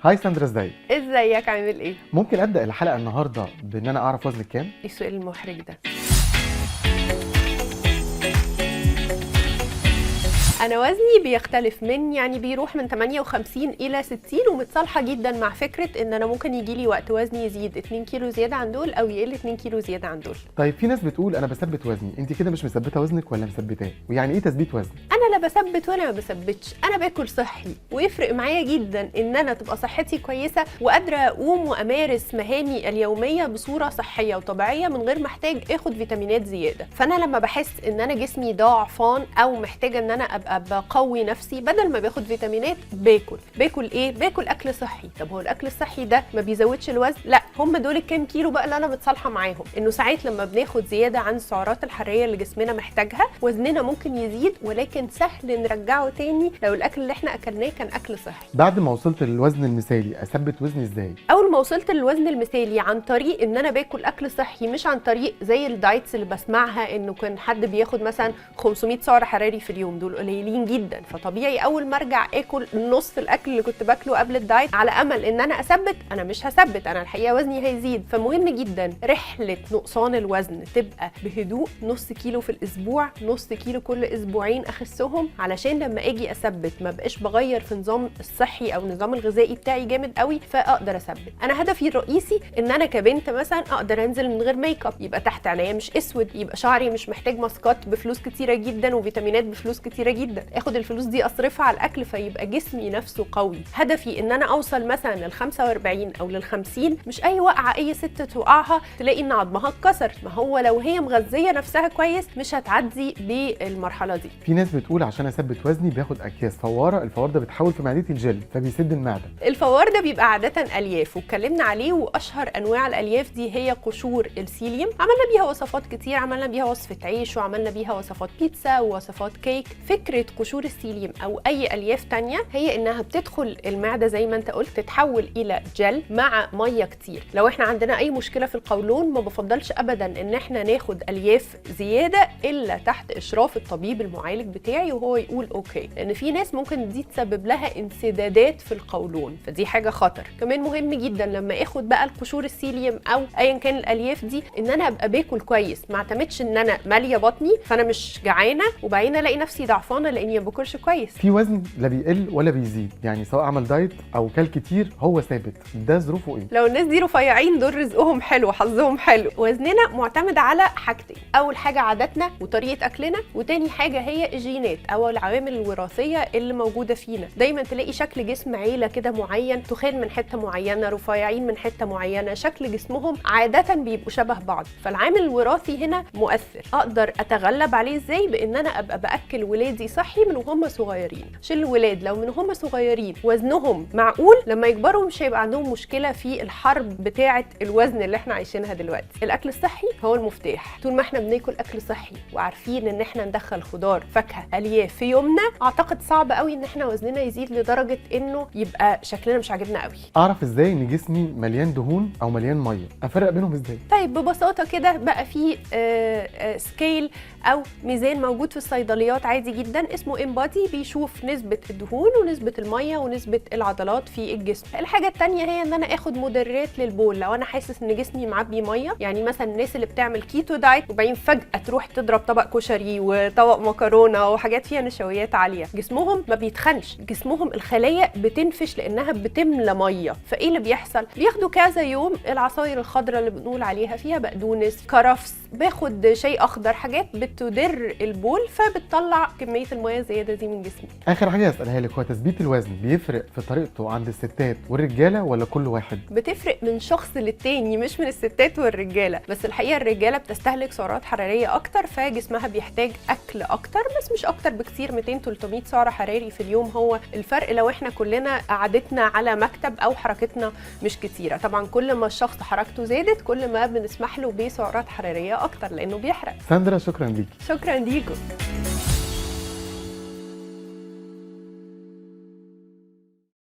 هاي ساندرا، ازيك؟ ازيك عامل ايه؟ ممكن ابدا الحلقه النهارده بان انا اعرف وزنك كام؟ ايه السؤال المحرج ده؟ انا وزني بيختلف بيروح من 58 الى 60، ومتصالحه جدا مع فكره ان انا ممكن يجي لي وقت وزني يزيد 2 كيلو زياده عن دول او يقل 2 كيلو زياده عن دول. طيب في ناس بتقول انا بثبت وزني، انت كده مش مثبته وزنك ولا مثبتاه؟ ويعني ايه تثبيت وزن؟ انا لا بثبت ولا ما بثبتش، انا باكل صحي، ويفرق معايا جدا ان انا تبقى صحتي كويسه وقادره اقوم وامارس مهامي اليوميه بصوره صحيه وطبيعيه من غير ما احتاج اخد فيتامينات زياده. فانا لما بحس ان انا جسمي ضعفان او محتاجه ان انا ابقى بقوي نفسي بدل ما باخد فيتامينات باكل ايه؟ باكل اكل صحي. طب هو الاكل الصحي ده ما بيزودش الوزن؟ لا، هم دول الكام كيلو بقى اللي انا متصالحه معاهم، انه ساعات لما بناخد زياده عن السعرات الحراريه اللي جسمنا محتاجها وزننا ممكن يزيد، ولكن سهل نرجعه تاني لو الاكل اللي احنا اكلناه كان اكل صحي. بعد ما وصلت للوزن المثالي اثبت وزني ازاي؟ اول ما وصلت للوزن المثالي عن طريق ان انا باكل اكل صحي، مش عن طريق زي الدايتس اللي بسمعها انه كان حد بياخد مثلا 500 سعر حراري في اليوم، دول قليلين جدا. فطبيعي اول ما ارجع اكل نص الاكل اللي كنت باكله قبل الدايت على امل ان انا اثبت، انا مش هثبت، انا الحقيقه وزني هيزيد. فمهم جدا رحله نقصان الوزن تبقى بهدوء، نص كيلو في الاسبوع، نص كيلو كل اسبوعين اخسهم، علشان لما اجي اثبت ما بقاش بغير في نظام الصحي او النظام الغذائي بتاعي جامد قوي فاقدر اثبت. انا هدفي الرئيسي ان انا كبنت مثلا اقدر انزل من غير ميك اب، يبقى تحت عينيا مش اسود، يبقى شعري مش محتاج ماسكات بفلوس كتيره جدا وفيتامينات بفلوس كتيره جدا، اخد الفلوس دي اصرفها على الاكل فيبقى جسمي نفسه قوي. هدفي ان انا اوصل مثلا لل 45 او لل 50، مش اي وقعه اي ست توقعها تلاقي ان عظمها اتكسر، ما هو لو هي مغذيه نفسها كويس مش هتعدي بالمرحله دي. في ناس بتقول عشان اثبت وزني باخد اكياس فواره، الفوار ده بتحول في معدتي الجل فبيسد المعده. الفوار ده بيبقى عاده الياف، واتكلمنا عليه، واشهر انواع الالياف دي هي قشور السيليوم، عملنا بيها وصفات كتير، عملنا بيها وصفه عيش وعملنا بيها وصفات بيتزا ووصفات كيك. فكره قشور السيليوم او اي الياف تانية هي انها بتدخل المعده زي ما انت قلت، تتحول الى جل مع ميه كتير. لو احنا عندنا اي مشكله في القولون ما بفضلش ابدا ان احنا ناخد الياف زياده الا تحت اشراف الطبيب المعالج بتاعي وهو يقول اوكي، لان في ناس ممكن دي تسبب لها انسدادات في القولون، فدي حاجه خطر. كمان مهم جدا لما اخد بقى القشور السيليوم او ايا كان الالياف دي ان انا ابقى باكل كويس، ما اعتمدش ان انا ماليه بطني فانا مش جعانه وبعدين الاقي نفسي ضعفانه لاني ما باكلش كويس. في وزن لا بيقل ولا بيزيد، يعني سواء عمل دايت او كل كتير هو ثابت، ده ظروفه ايه؟ لو الناس دي رفيعين دول رزقهم حلو، حظهم حلو. وزننا معتمد على حاجتين، اول حاجه عاداتنا وطريقه اكلنا، وتاني حاجه هي الجينات او العوامل الوراثيه اللي موجوده فينا. دايما تلاقي شكل جسم عيله كده معين، تخان من حته معينه، رفيعين من حته معينه، شكل جسمهم عاده بيبقوا شبه بعض. فالعامل الوراثي هنا مؤثر. اقدر اتغلب عليه ازاي؟ بان انا ابقى باكل ولادي صحي من وهم صغيرين، عشان الولاد لو من هم صغيرين وزنهم معقول لما يكبروا مش هيبقى عندهم مشكله في الحرب بتاعه الوزن اللي احنا عايشينها دلوقتي. الاكل الصحي هو المفتاح. طول ما احنا بناكل اكل صحي وعارفين ان احنا ندخل خضار فاكهه الياف في يومنا، اعتقد صعب قوي ان احنا وزننا يزيد لدرجه انه يبقى شكلنا مش عاجبنا قوي. اعرف ازاي ان جسمي مليان دهون او مليان ميه؟ افرق بينهم ازاي؟ طيب ببساطه كده بقى في سكيل او ميزان موجود في الصيدليات عادي جدا اسمه امبادي، بيشوف نسبه الدهون ونسبه الميه ونسبه العضلات في الجسم. الحاجه الثانيه هي ان انا اخد مدرات للبول. لو انا حاسس ان جسمي معبي ميه، يعني مثلا الناس اللي بتعمل كيتو دايت وبعدين فجاه تروح تضرب طبق كشري وطبق مكرونه وحاجات فيها نشويات عاليه، جسمهم ما بيتخنش، جسمهم الخلايا بتنفش لانها بتملى ميه. فايه اللي بيحصل؟ بياخدوا كذا يوم العصاير الخضراء اللي بنقول عليها فيها بقدونس، كرفس، باخد شيء اخضر، حاجات بتدر البول فبتطلع كميه الميه الزياده دي من جسمي. اخر حاجه اسالها لك، هو تثبيت الوزن بيفرق في طريقته عند الستات والرجاله ولا كل واحد؟ بتفرق من شخص للتاني، مش من الستات والرجاله. بس الحقيقه الرجاله بتستهلك سعرات حراريه اكتر فجسمها بيحتاج اكل اكتر، بس مش اكتر بكتير، 200 300 سعر حراري في اليوم هو الفرق. لو احنا كلنا قعدتنا على مكتب او حركتنا مش كتيره، طبعا كل ما الشخص حركته زادت كل ما بنسمح له بسعرات حراريه اكتر لانه بيحرق. ساندرا شكرا ليكي. شكرا ليكم.